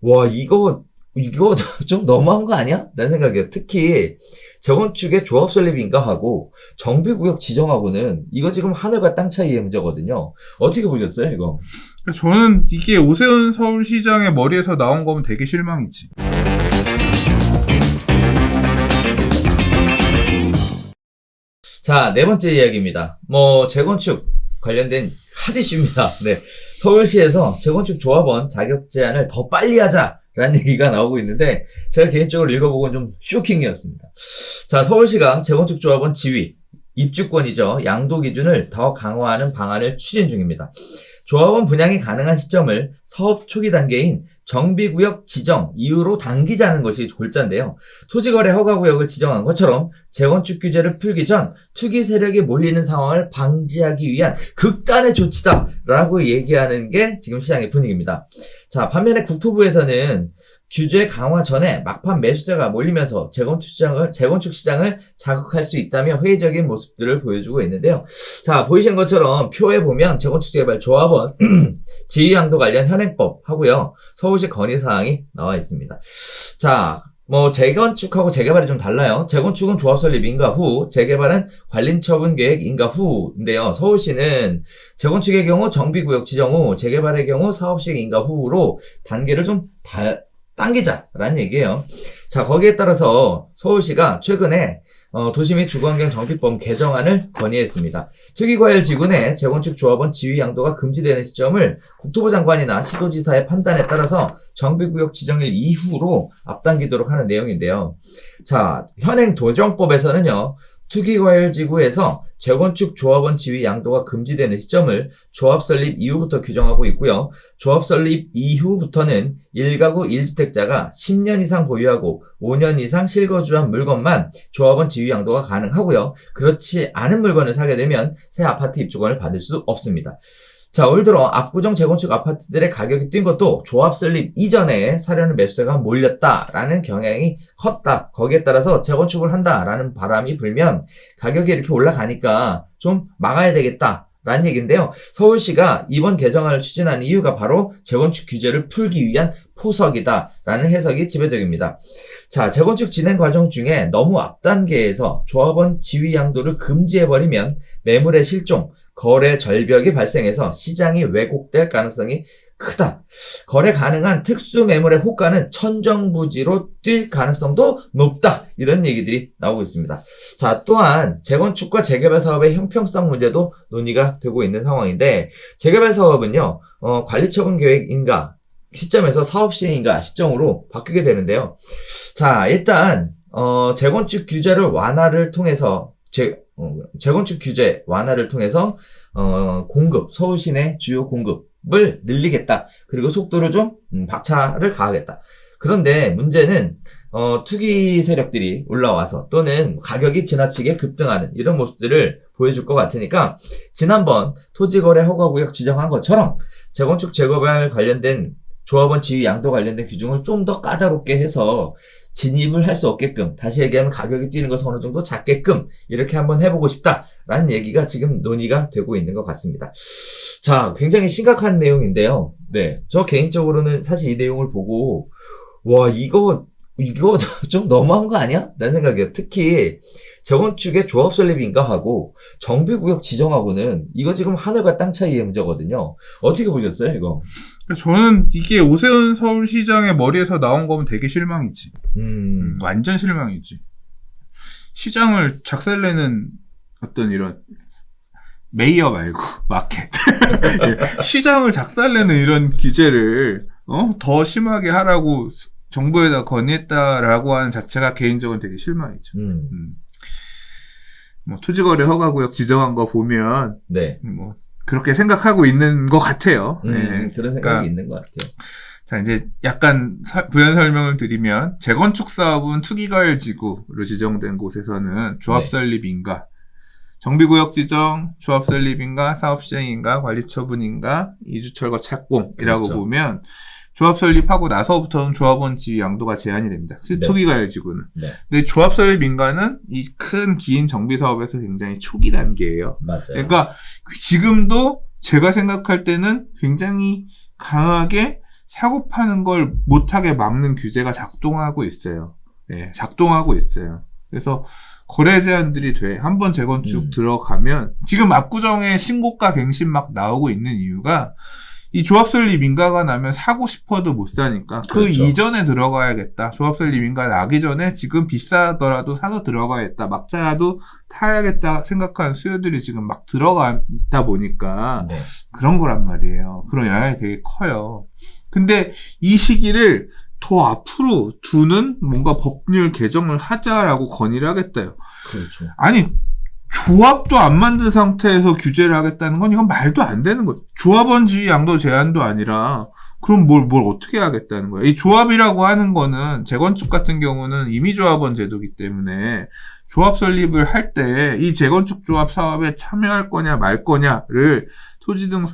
와, 이거 좀 너무한 거 아니야? 라는 생각이에요. 특히 재건축의 조합 설립 인가하고 정비구역 지정하고는 이거 지금 하늘과 땅 차이의 문제거든요. 어떻게 보셨어요, 이거? 저는 이게 오세훈 서울시장의 머리에서 나온 거면 되게 실망이지. 자, 네 번째 이야기입니다. 재건축 관련된 핫 이슈입니다. 네. 서울시에서 재건축 조합원 자격 제한을 더 빨리 하자라는 얘기가 나오고 있는데, 제가 개인적으로 읽어보고 좀 쇼킹이었습니다. 자, 서울시가 재건축 조합원 지위, 입주권이죠. 양도 기준을 더 강화하는 방안을 추진 중입니다. 조합원 분양이 가능한 시점을 사업 초기 단계인 정비구역 지정 이후로 당기자는 것이 골자인데요. 토지거래 허가구역을 지정한 것처럼 재건축 규제를 풀기 전 투기 세력이 몰리는 상황을 방지하기 위한 극단의 조치다라고 얘기하는 게 지금 시장의 분위기입니다. 자, 반면에 국토부에서는 규제 강화 전에 막판 매수자가 몰리면서 재건축 시장을 자극할 수 있다며 회의적인 모습들을 보여주고 있는데요. 자, 보이시는 것처럼 표에 보면 재건축 재개발 조합원 지위양도 관련 현행법 하고요. 서울시 건의사항이 나와 있습니다. 자, 재건축하고 재개발이 좀 달라요. 재건축은 조합 설립 인가 후, 재개발은 관리처분 계획 인가 후인데요. 서울시는 재건축의 경우 정비구역 지정 후, 재개발의 경우 사업시행 인가 후로 단계를 좀 당기자라는 얘기예요. 자, 거기에 따라서 서울시가 최근에 도시 및 주거환경 정비법 개정안을 건의했습니다. 투기과열지구 내 재건축 조합원 지위 양도가 금지되는 시점을 국토부 장관이나 시도지사의 판단에 따라서 정비구역 지정일 이후로 앞당기도록 하는 내용인데요. 자, 현행 도정법에서는요. 투기과열지구에서 재건축 조합원 지위 양도가 금지되는 시점을 조합 설립 이후부터 규정하고 있고요. 조합 설립 이후부터는 1가구 1주택자가 10년 이상 보유하고 5년 이상 실거주한 물건만 조합원 지위 양도가 가능하고요. 그렇지 않은 물건을 사게 되면 새 아파트 입주권을 받을 수 없습니다. 자, 올 들어 압구정 재건축 아파트들의 가격이 뛴 것도 조합 설립 이전에 사려는 매수자가 몰렸다라는 경향이 컸다. 거기에 따라서 재건축을 한다라는 바람이 불면 가격이 이렇게 올라가니까 좀 막아야 되겠다라는 얘기인데요. 서울시가 이번 개정안을 추진한 이유가 바로 재건축 규제를 풀기 위한 포석이다라는 해석이 지배적입니다. 자, 재건축 진행 과정 중에 너무 앞단계에서 조합원 지위 양도를 금지해버리면 매물의 실종, 거래 절벽이 발생해서 시장이 왜곡될 가능성이 크다. 거래 가능한 특수 매물의 호가는 천정부지로 뛸 가능성도 높다. 이런 얘기들이 나오고 있습니다. 자, 또한 재건축과 재개발 사업의 형평성 문제도 논의가 되고 있는 상황인데, 재개발 사업은요, 관리처분 계획 인가 시점에서 사업 시행 인가 시점으로 바뀌게 되는데요. 자, 일단 재건축 규제를 완화를 통해서 재건축 규제 완화를 통해서 서울시 내 주요 공급을 늘리겠다. 그리고 속도를 좀 박차를 가하겠다. 그런데 문제는 투기 세력들이 올라와서 또는 가격이 지나치게 급등하는 이런 모습들을 보여줄 것 같으니까, 지난번 토지거래 허가구역 지정한 것처럼 재건축 재개발 관련된 조합원 지위 양도 관련된 규정을 좀 더 까다롭게 해서 진입을 할 수 없게끔, 다시 얘기하면 가격이 뛰는 것을 어느 정도 작게끔 이렇게 한번 해보고 싶다라는 얘기가 지금 논의가 되고 있는 것 같습니다. 자, 굉장히 심각한 내용인데요. 네, 저 개인적으로는 사실 이 내용을 보고 와, 이거 좀 너무한 거 아니야? 라는 생각이에요. 특히 재건축의 조합 설립 인가하고 정비구역 지정하고는 이거 지금 하늘과 땅 차이의 문제거든요. 어떻게 보셨어요, 이거? 저는 이게 오세훈 서울시장의 머리에서 나온 거면 되게 실망이지. 완전 실망이지. 시장을 작살내는 어떤 이런 메이어 말고 마켓 시장을 작살내는 이런 규제를 더 심하게 하라고 정부에다 건의했다라고 하는 자체가 개인적으로 되게 실망이죠. 토지거래 허가구역 지정한 거 보면 네. 그렇게 생각하고 있는 것 같아요. 네. 그런 생각이 있는 것 같아요. 자, 이제 약간 부연 설명을 드리면, 재건축 사업은 투기과열지구로 지정된 곳에서는 조합 설립인가, 정비구역 지정, 조합 설립인가, 사업시행인가, 관리처분인가, 이주철거 착공이라고 그렇죠. 보면 조합 설립하고 나서부터는 조합원 지위 양도가 제한이 됩니다. 네. 투기과열지구는. 네. 근데 조합 설립 인가는 이 큰 긴 정비 사업에서 굉장히 초기 단계예요. 맞아요. 그러니까 지금도 제가 생각할 때는 굉장히 강하게 사고 파는 걸 못하게 막는 규제가 작동하고 있어요. 예, 작동하고 있어요. 그래서 거래 제한들이 돼. 한번 재건축 들어가면 지금 압구정에 신고가 갱신 막 나오고 있는 이유가 이 조합 설립 인가가 나면 사고 싶어도 못 사니까 그 그렇죠. 이전에 들어가야겠다. 조합 설립 인가 나기 전에 지금 비싸더라도 사서 들어가야겠다. 막자라도 타야겠다 생각하는 수요들이 지금 막 들어가다 보니까 네. 그런 거란 말이에요. 그런 영향이 되게 커요. 근데 이 시기를 더 앞으로 두는 뭔가 법률 개정을 하자라고 건의를 하겠다요. 그렇죠. 아니 조합도 안 만든 상태에서 규제를 하겠다는 건 이건 말도 안 되는 거죠. 조합원 지위 양도 제한도 아니라 그럼 뭘 어떻게 하겠다는 거예요. 이 조합이라고 하는 거는 재건축 같은 경우는 임의조합원 제도이기 때문에 조합 설립을 할 때 이 재건축 조합 사업에 참여할 거냐 말 거냐를 토지 등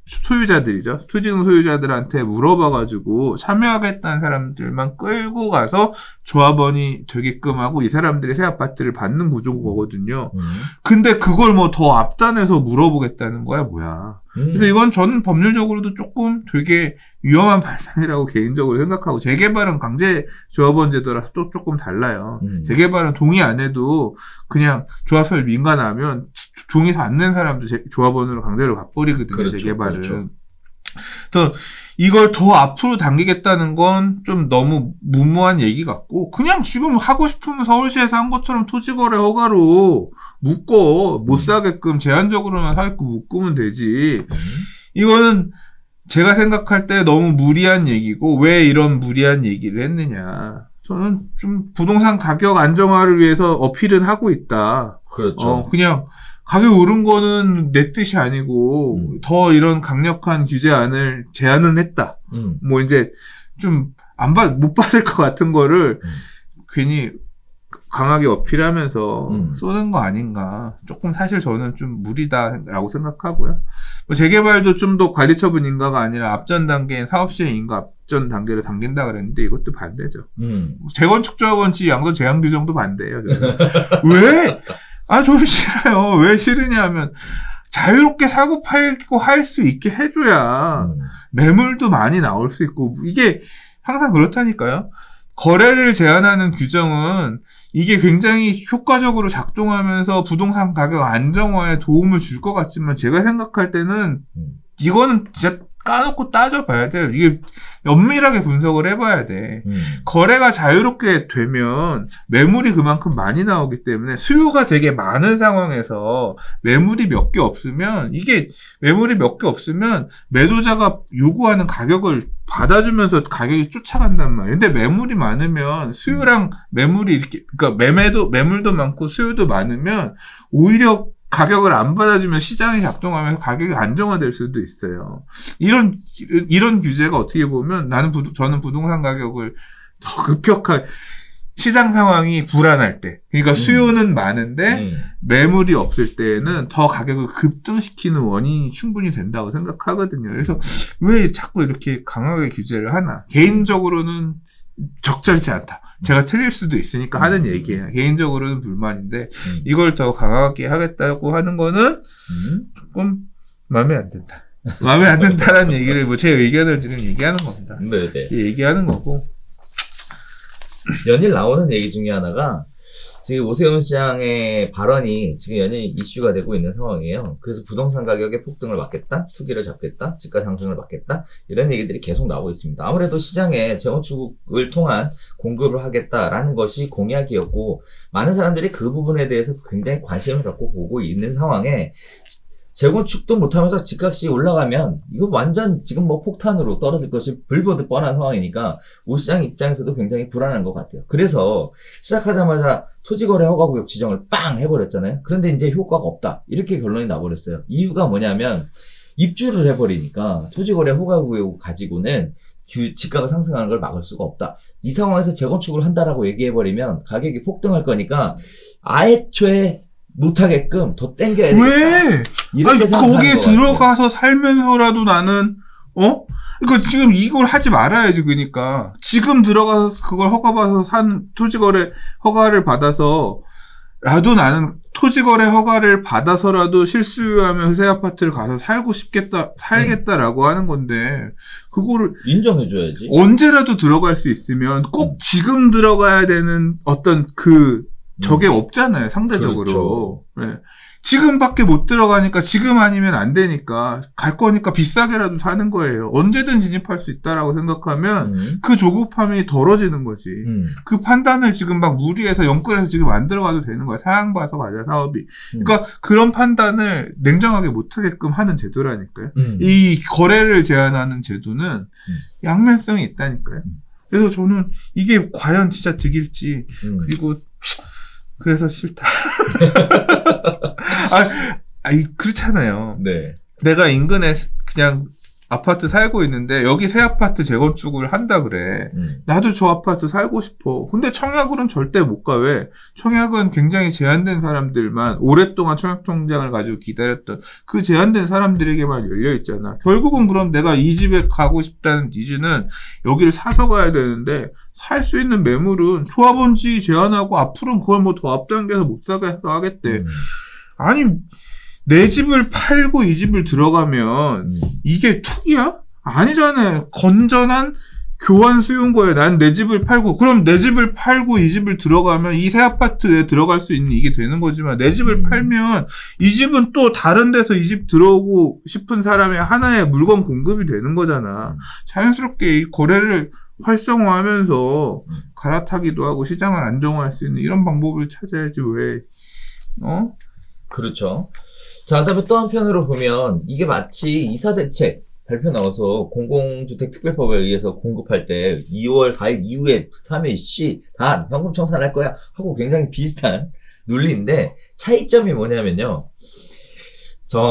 소유자들이죠. 토지 등 소유자들한테 물어봐가지고 참여하겠다는 사람들만 끌고 가서 조합원이 되게끔 하고 이 사람들이 새 아파트를 받는 구조거든요. 근데 그걸 뭐 더 앞단에서 물어보겠다는 거야, 뭐야. 그래서 이건 저는 법률적으로도 조금 되게 위험한 발상이라고 개인적으로 생각하고, 재개발은 강제 조합원 제도라서 또 조금 달라요. 재개발은 동의 안 해도 그냥 조합 설립 인가 나면 동의서 안 낸 사람도 조합원으로 강제로 가버리거든요. 그렇죠, 재개발은. 그렇죠. 그래서 이걸 더 앞으로 당기겠다는 건 좀 너무 무모한 얘기 같고, 그냥 지금 하고 싶으면 서울시에서 한 것처럼 토지거래 허가로 묶어 못 사게끔 제한적으로만 사게끔 묶으면 되지. 이거는 제가 생각할 때 너무 무리한 얘기고, 왜 이런 무리한 얘기를 했느냐. 저는 좀 부동산 가격 안정화를 위해서 어필은 하고 있다. 그렇죠. 그냥 가격 오른 거는 내 뜻이 아니고 더 이런 강력한 규제안을 제안은 했다. 뭐 이제 좀 못 받을 것 같은 거를 괜히 강하게 어필하면서 쏘는 거 아닌가. 조금 사실 저는 좀 무리다라고 생각하고요. 뭐 재개발도 좀 더 관리 처분 인가가 아니라 앞전 단계인 사업 시행 인가 앞전 단계를 당긴다 그랬는데 이것도 반대죠. 재건축 조합원 지위 양도 제한 규정도 반대예요. 왜? 저는 싫어요. 왜 싫으냐 하면 자유롭게 사고 팔고 할 수 있게 해줘야 매물도 많이 나올 수 있고, 이게 항상 그렇다니까요. 거래를 제한하는 규정은 이게 굉장히 효과적으로 작동하면서 부동산 가격 안정화에 도움을 줄 것 같지만, 제가 생각할 때는 이거는 진짜 까놓고 따져봐야 돼요. 이게 엄밀하게 분석을 해봐야 돼. 거래가 자유롭게 되면 매물이 그만큼 많이 나오기 때문에, 수요가 되게 많은 상황에서 매물이 몇 개 없으면 매도자가 요구하는 가격을 받아주면서 가격이 쫓아간단 말이에요. 근데 매물이 많으면 수요랑 매물이 이렇게, 그러니까 매물도 많고 수요도 많으면 오히려 가격을 안 받아주면 시장이 작동하면서 가격이 안정화될 수도 있어요. 이런 규제가 어떻게 보면 저는 부동산 가격을 더 급격하게, 시장 상황이 불안할 때, 그러니까 수요는 많은데 매물이 없을 때에는 더 가격을 급등시키는 원인이 충분히 된다고 생각하거든요. 그래서 왜 자꾸 이렇게 강하게 규제를 하나? 개인적으로는 적절치 않다. 제가 틀릴 수도 있으니까 하는 얘기예요. 개인적으로는 불만인데 이걸 더 강하게 하겠다고 하는 거는 조금 마음에 안 든다. 마음에 안 든다라는 얘기를, 뭐 제 의견을 지금 얘기하는 겁니다. 네네. 얘기하는 거고. 연일 나오는 얘기 중에 하나가, 지금 오세훈 시장의 발언이 지금 연일 이슈가 되고 있는 상황이에요. 그래서 부동산 가격의 폭등을 막겠다, 투기를 잡겠다, 집가 상승을 막겠다, 이런 얘기들이 계속 나오고 있습니다. 아무래도 시장에 재건축을 통한 공급을 하겠다라는 것이 공약이었고, 많은 사람들이 그 부분에 대해서 굉장히 관심을 갖고 보고 있는 상황에, 재건축도 못하면서 집값이 올라가면 이거 완전 지금 뭐 폭탄으로 떨어질 것이 불보듯 뻔한 상황이니까 오 시장 입장에서도 굉장히 불안한 것 같아요. 그래서 시작하자마자 토지거래 허가구역 지정을 빵 해버렸잖아요. 그런데 이제 효과가 없다, 이렇게 결론이 나버렸어요. 이유가 뭐냐면 입주를 해버리니까 토지거래 허가구역 가지고는 집가가 상승하는 걸 막을 수가 없다. 이 상황에서 재건축을 한다라고 얘기해버리면 가격이 폭등할 거니까 애초에 못하게끔 더 땡겨야 되겠다. 왜? 이렇게 거기에 들어가서 살면서라도 나는, 그러니까 지금 이걸 하지 말아야지. 그러니까 지금 들어가서 그걸 토지거래 허가를 받아서 라도 나는 토지거래 허가를 받아서라도 실수요하면서 새 아파트를 가서 살겠다라고 하는 건데, 그거를 인정해줘야지. 언제라도 들어갈 수 있으면 꼭 지금 들어가야 되는 어떤 저게 없잖아요, 상대적으로. 네. 지금밖에 못 들어가니까 지금 아니면 안 되니까 갈 거니까 비싸게라도 사는 거예요. 언제든 진입할 수 있다라고 생각하면 그 조급함이 덜어지는 거지. 그 판단을 지금 막 무리해서 영끌해서 지금 안 들어가도 되는 거야. 상황 봐서 가자, 사업이. 그러니까 그런 판단을 냉정하게 못 하게끔 하는 제도라니까요. 이 거래를 제한하는 제도는 양면성이 있다니까요. 그래서 저는 이게 과연 진짜 득일지, 그래서 싫다. 그렇잖아요. 네. 내가 인근에 그냥 아파트 살고 있는데 여기 새 아파트 재건축을 한다 그래. 나도 저 아파트 살고 싶어. 근데 청약으로는 절대 못 가. 왜? 청약은 굉장히 제한된 사람들만, 오랫동안 청약통장을 가지고 기다렸던 그 제한된 사람들에게만 열려있잖아. 결국은 그럼 내가 이 집에 가고 싶다는 니즈는 여기를 사서 가야 되는데, 살 수 있는 매물은 조합원지 제한하고 앞으로는 그걸 뭐 더 앞당겨서 못 사게 해서 하겠대. 아니, 내 집을 팔고 이 집을 들어가면 이게 투기야? 아니잖아요. 건전한 교환 수요인 거예요. 난 내 집을 팔고, 그럼 내 집을 팔고 이 집을 들어가면 이 새 아파트에 들어갈 수 있는 이게 되는 거지만, 내 집을 팔면 이 집은 또 다른 데서 이 집 들어오고 싶은 사람의 하나의 물건 공급이 되는 거잖아. 자연스럽게 이 거래를 활성화하면서 갈아타기도 하고 시장을 안정화할 수 있는 이런 방법을 찾아야지. 왜 그렇죠. 자, 그다음에 또 한편으로 보면 이게 마치 이사대책 발표 나와서 공공주택특별법에 의해서 공급할 때 2월 4일 이후에 3일 시 단 현금 청산할 거야 하고 굉장히 비슷한 논리인데, 차이점이 뭐냐면요.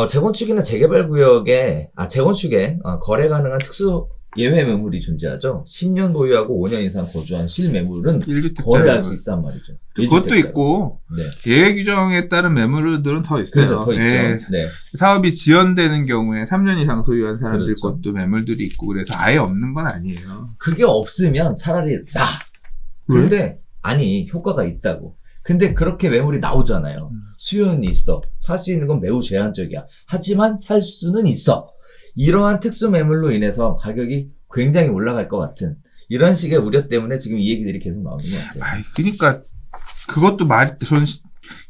재건축이나 재개발 구역에 재건축에 거래 가능한 특수 예외 매물이 존재하죠. 10년 보유하고 5년 이상 거주한 실매물은 거래할 수 있단 말이죠. 그것도 있고, 예외 규정에 따른 매물들은 더 있어요. 그래서 더 있죠. 네. 사업이 지연되는 경우에 3년 이상 소유한 사람들 그렇죠. 것도 매물들이 있고, 그래서 아예 없는 건 아니에요. 그게 없으면 차라리 근데 아니, 효과가 있다고. 근데 그렇게 매물이 나오잖아요. 수요는 있어. 살 수 있는 건 매우 제한적이야. 하지만 살 수는 있어. 이러한 특수 매물로 인해서 가격이 굉장히 올라갈 것 같은 이런 식의 우려 때문에 지금 이 얘기들이 계속 나오는 것 같아요. 그러니까 그것도 전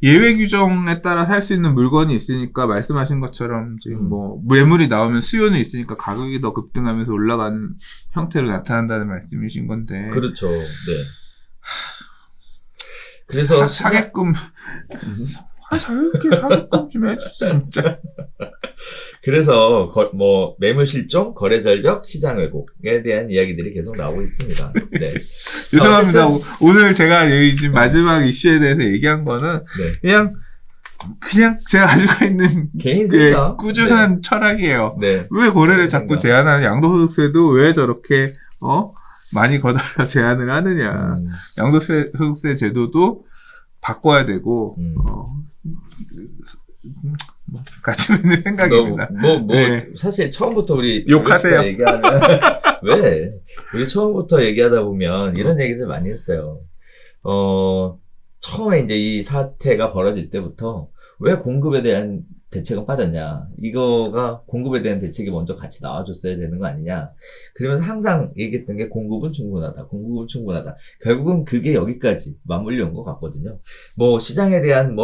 예외 규정에 따라 살 수 있는 물건이 있으니까 말씀하신 것처럼 지금 뭐 매물이 나오면 수요는 있으니까 가격이 더 급등하면서 올라가는 형태로 나타난다는 말씀이신 건데. 그렇죠. 네. 그래서 사게끔 자유롭게 사게끔 좀 해주세요, 진짜. 그래서 매물 실종, 거래 절벽, 시장 왜곡에 대한 이야기들이 계속 나오고 있습니다. 네. 죄송합니다. 오늘 제가 지금 마지막 이슈에 대해서 얘기한 거는 그냥 제가 가지고 있는 개인 생각, 꾸준한 철학이에요. 네. 왜 거래를 자꾸 제한하는, 양도소득세도 왜 저렇게 많이 걷어서 제한을 하느냐. 양도소득세 제도도 바꿔야 되고 가지고 있는 생각입니다. 사실 처음부터 우리 욕하세요. 얘기하면 왜? 우리 처음부터 얘기하다 보면 이런 얘기들 많이 했어요. 처음에 이제 이 사태가 벌어질 때부터 왜 공급에 대한 대책은 빠졌냐. 이거가 공급에 대한 대책이 먼저 같이 나와줬어야 되는 거 아니냐. 그러면서 항상 얘기했던 게 공급은 충분하다. 공급은 충분하다. 결국은 그게 여기까지 맞물려 온 것 같거든요. 시장에 대한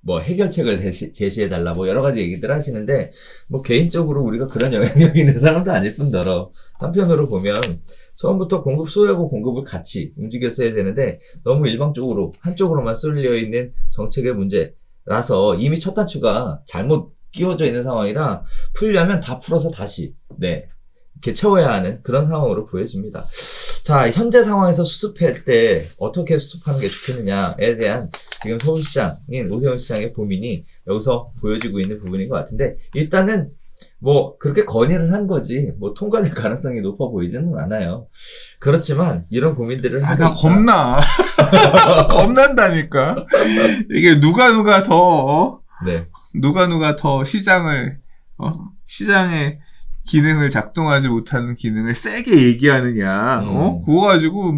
해결책을 제시해달라, 여러 가지 얘기들 하시는데, 개인적으로 우리가 그런 영향력이 있는 사람도 아닐 뿐더러, 한편으로 보면, 처음부터 공급 수요하고 공급을 같이 움직였어야 되는데, 너무 일방적으로, 한쪽으로만 쏠려 있는 정책의 문제라서, 이미 첫 단추가 잘못 끼워져 있는 상황이라, 풀려면 다 풀어서 다시, 이렇게 채워야 하는 그런 상황으로 보여집니다. 자, 현재 상황에서 수습할 때 어떻게 수습하는 게 좋겠느냐에 대한 지금 서울시장인 오세훈 시장의 고민이 여기서 보여지고 있는 부분인 것 같은데, 일단은 그렇게 건의를 한 거지 통과될 가능성이 높아 보이지는 않아요. 그렇지만 이런 고민들을 하고 나 겁나. 겁난다니까. 이게 누가 더 시장의 기능을 작동하지 못하는 기능을 세게 얘기하느냐. 그거 가지고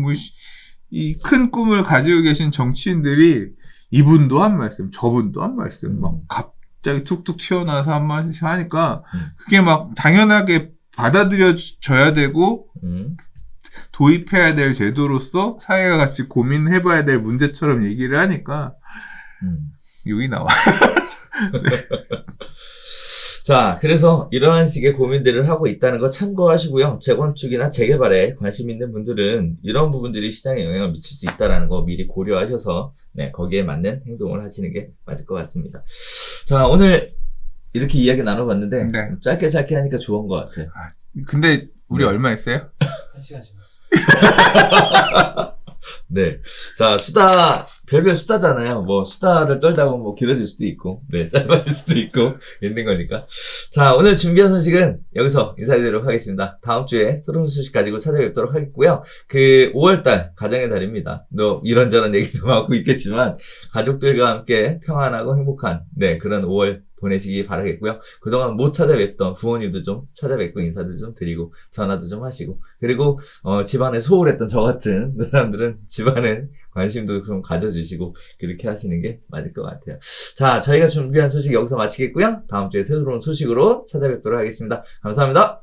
이 큰 꿈을 가지고 계신 정치인들이 이분도 한 말씀, 저분도 한 말씀, 막 갑자기 툭툭 튀어나와서 한 말씩 하니까 그게 막 당연하게 받아들여져야 되고 도입해야 될 제도로서 사회가 같이 고민해봐야 될 문제처럼 얘기를 하니까 욕이 나와. 자, 그래서 이러한 식의 고민들을 하고 있다는 거 참고하시고요. 재건축이나 재개발에 관심 있는 분들은 이런 부분들이 시장에 영향을 미칠 수 있다는 거 미리 고려하셔서 네, 거기에 맞는 행동을 하시는 게 맞을 것 같습니다. 자, 오늘 이렇게 이야기 나눠봤는데 네. 짧게 하니까 좋은 것 같아요. 근데 우리 네. 얼마 했어요? 1시간 지났어요. 네. 자, 수다, 별별 수다잖아요. 뭐, 수다를 떨다 보면 뭐 길어질 수도 있고, 네, 짧아질 수도 있고, 있는 거니까. 자, 오늘 준비한 소식은 여기서 인사드리도록 하겠습니다. 다음 주에 새로운 소식 가지고 찾아뵙도록 하겠고요. 5월달, 가정의 달입니다. 이런저런 얘기도 하고 있겠지만, 가족들과 함께 평안하고 행복한, 네, 그런 5월 보내시기 바라겠고요. 그동안 못 찾아뵙던 부모님도 좀 찾아뵙고 인사도 좀 드리고 전화도 좀 하시고 그리고 집안에 소홀했던 저 같은 사람들은 집안에 관심도 좀 가져주시고 그렇게 하시는 게 맞을 것 같아요. 자, 저희가 준비한 소식 여기서 마치겠고요. 다음 주에 새로운 소식으로 찾아뵙도록 하겠습니다. 감사합니다.